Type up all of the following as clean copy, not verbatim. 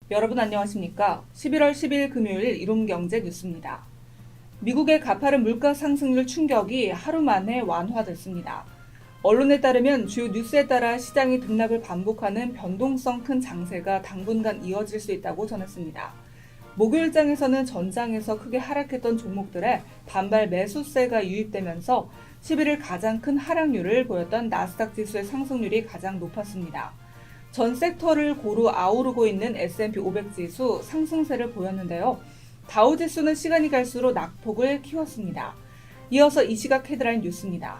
여러분 안녕하십니까? 11월 10일 금요일 이롬경제 뉴스입니다. 미국의 가파른 물가 상승률 충격이 하루 만에 완화됐습니다. 언론에 따르면 주요 뉴스에 따라 시장이 등락을 반복하는 변동성 큰 장세가 당분간 이어질 수 있다고 전했습니다. 목요일장에서는 전장에서 크게 하락했던 종목들의 반발 매수세가 유입되면서 11일 가장 큰 하락률을 보였던 나스닥 지수의 상승률이 가장 높았습니다. 전 섹터를 고루 아우르고 있는 S&P 500 지수 상승세를 보였는데요. 다우 지수는 시간이 갈수록 낙폭을 키웠습니다. 이어서 이 시각 헤드라인 뉴스입니다.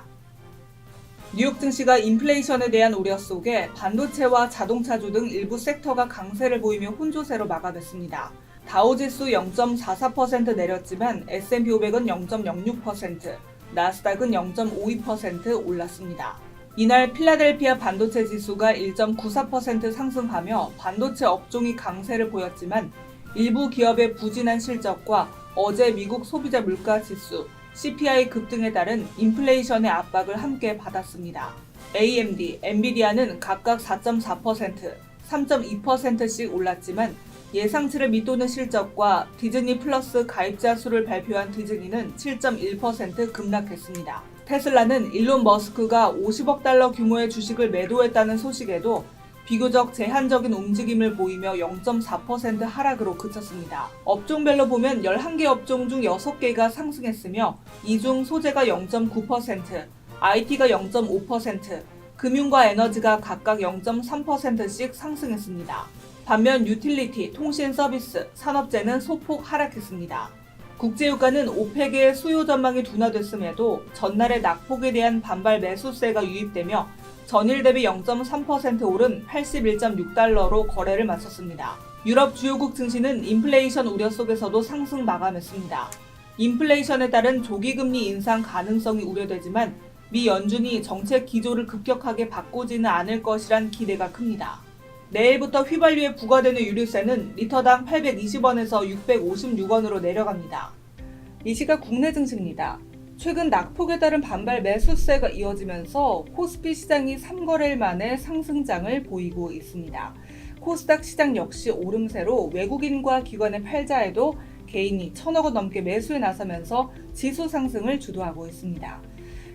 뉴욕 증시가 인플레이션에 대한 우려 속에 반도체와 자동차주 등 일부 섹터가 강세를 보이며 혼조세로 마감했습니다. 다우지수 0.44% 내렸지만 S&P 500은 0.06%, 나스닥은 0.52% 올랐습니다. 이날 필라델피아 반도체 지수가 1.94% 상승하며 반도체 업종이 강세를 보였지만 일부 기업의 부진한 실적과 어제 미국 소비자 물가 지수, CPI 급등에 따른 인플레이션의 압박을 함께 받았습니다. AMD, 엔비디아는 각각 4.4%, 3.2%씩 올랐지만 예상치를 밑도는 실적과 디즈니 플러스 가입자 수를 발표한 디즈니는 7.1% 급락했습니다. 테슬라는 일론 머스크가 50억 달러 규모의 주식을 매도했다는 소식에도 비교적 제한적인 움직임을 보이며 0.4% 하락으로 그쳤습니다. 업종별로 보면 11개 업종 중 6개가 상승했으며 이 중 소재가 0.9%, IT가 0.5%, 금융과 에너지가 각각 0.3%씩 상승했습니다. 반면 유틸리티, 통신 서비스, 산업재는 소폭 하락했습니다. 국제유가는 오펙의 수요 전망이 둔화됐음에도 전날의 낙폭에 대한 반발 매수세가 유입되며 전일 대비 0.3% 오른 81.6달러로 거래를 마쳤습니다. 유럽 주요국 증시는 인플레이션 우려 속에서도 상승 마감했습니다. 인플레이션에 따른 조기금리 인상 가능성이 우려되지만 미 연준이 정책 기조를 급격하게 바꾸지는 않을 것이란 기대가 큽니다. 내일부터 휘발유에 부과되는 유류세는 리터당 820원에서 656원으로 내려갑니다. 이 시각 국내 증시입니다. 최근 낙폭에 따른 반발 매수세가 이어지면서 코스피 시장이 3거래일 만에 상승장을 보이고 있습니다. 코스닥 시장 역시 오름세로 외국인과 기관의 팔자에도 개인이 1,000억 원 넘게 매수에 나서면서 지수 상승을 주도하고 있습니다.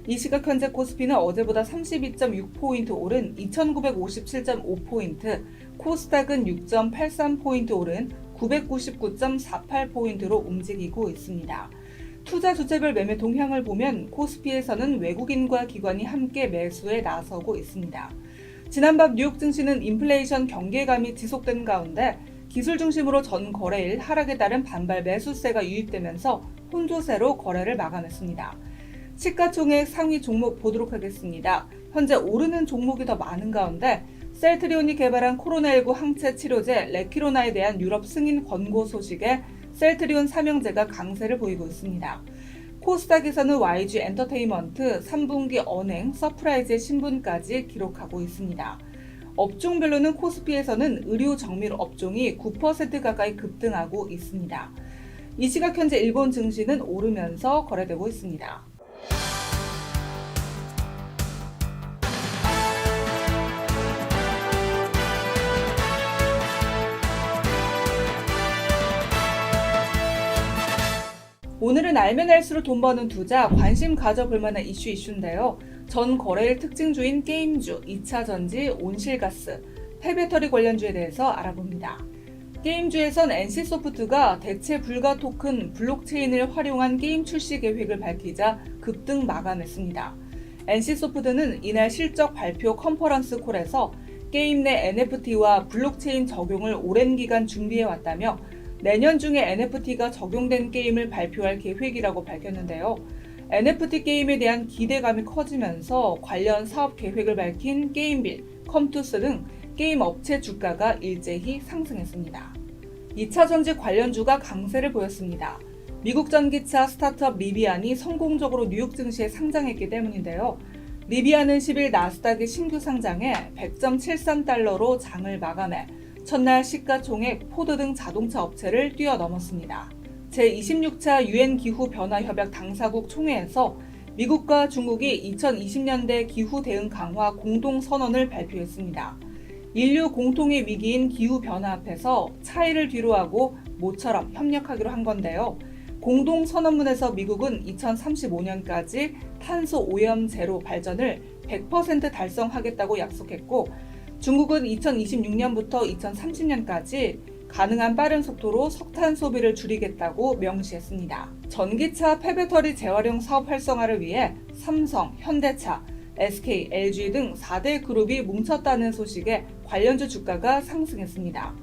이 시각 현재 코스피는 어제보다 32.6포인트 오른 2,957.5포인트, 코스닥은 6.83포인트 오른 999.48포인트로 움직이고 있습니다. 투자 주체별 매매 동향을 보면 코스피에서는 외국인과 기관이 함께 매수에 나서고 있습니다. 지난밤 뉴욕 증시는 인플레이션 경계감이 지속된 가운데 기술 중심으로 전 거래일 하락에 따른 반발 매수세가 유입되면서 혼조세로 거래를 마감했습니다. 시가총액 상위 종목 보도록 하겠습니다. 현재 오르는 종목이 더 많은 가운데 셀트리온이 개발한 코로나19 항체 치료제 레키로나에 대한 유럽 승인 권고 소식에 셀트리온 삼형제가 강세를 보이고 있습니다. 코스닥에서는 YG 엔터테인먼트 3분기 언행 서프라이즈의 신분까지 기록하고 있습니다. 업종별로는 코스피에서는 의료 정밀 업종이 9% 가까이 급등하고 있습니다. 이 시각 현재 일본 증시는 오르면서 거래되고 있습니다. 오늘은 알면 알수록 돈 버는 투자, 관심 가져볼 만한 이슈인데요. 전 거래일 특징주인 게임주, 2차전지, 온실가스, 폐배터리 관련주에 대해서 알아봅니다. 게임주에선 NC소프트가 대체 불가 토큰 블록체인을 활용한 게임 출시 계획을 밝히자 급등 마감했습니다. NC소프트는 이날 실적 발표 컨퍼런스 콜에서 게임 내 NFT와 블록체인 적용을 오랜 기간 준비해왔다며 내년 중에 NFT가 적용된 게임을 발표할 계획이라고 밝혔는데요. NFT 게임에 대한 기대감이 커지면서 관련 사업 계획을 밝힌 게임빌, 컴투스 등 게임 업체 주가가 일제히 상승했습니다. 2차 전지 관련주가 강세를 보였습니다. 미국 전기차 스타트업 리비안이 성공적으로 뉴욕 증시에 상장했기 때문인데요. 리비안은 10일 나스닥의 신규 상장에 100.73달러로 장을 마감해 첫날 시가총액 포드 등 자동차 업체를 뛰어넘었습니다. 제26차 유엔 기후 변화 협약 당사국 총회에서 미국과 중국이 2020년대 기후 대응 강화 공동 선언을 발표했습니다. 인류 공통의 위기인 기후변화 앞에서 차이를 뒤로하고 모처럼 협력하기로 한 건데요. 공동선언문에서 미국은 2035년까지 탄소 오염 제로 발전을 100% 달성하겠다고 약속했고, 중국은 2026년부터 2030년까지 가능한 빠른 속도로 석탄 소비를 줄이겠다고 명시했습니다. 전기차 폐배터리 재활용 사업 활성화를 위해 삼성, 현대차, SK, LG 등 4대 그룹이 뭉쳤다는 소식에 관련주 주가가 상승했습니다.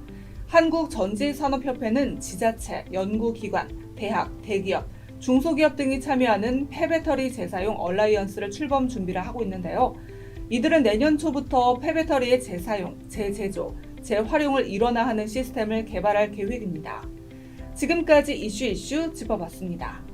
한국전지산업협회는 지자체, 연구기관, 대학, 대기업, 중소기업 등이 참여하는 폐배터리 재사용 얼라이언스를 출범 준비를 하고 있는데요. 이들은 내년 초부터 폐배터리의 재사용, 재제조, 재활용을 일원화하는 시스템을 개발할 계획입니다. 지금까지 이슈 짚어봤습니다.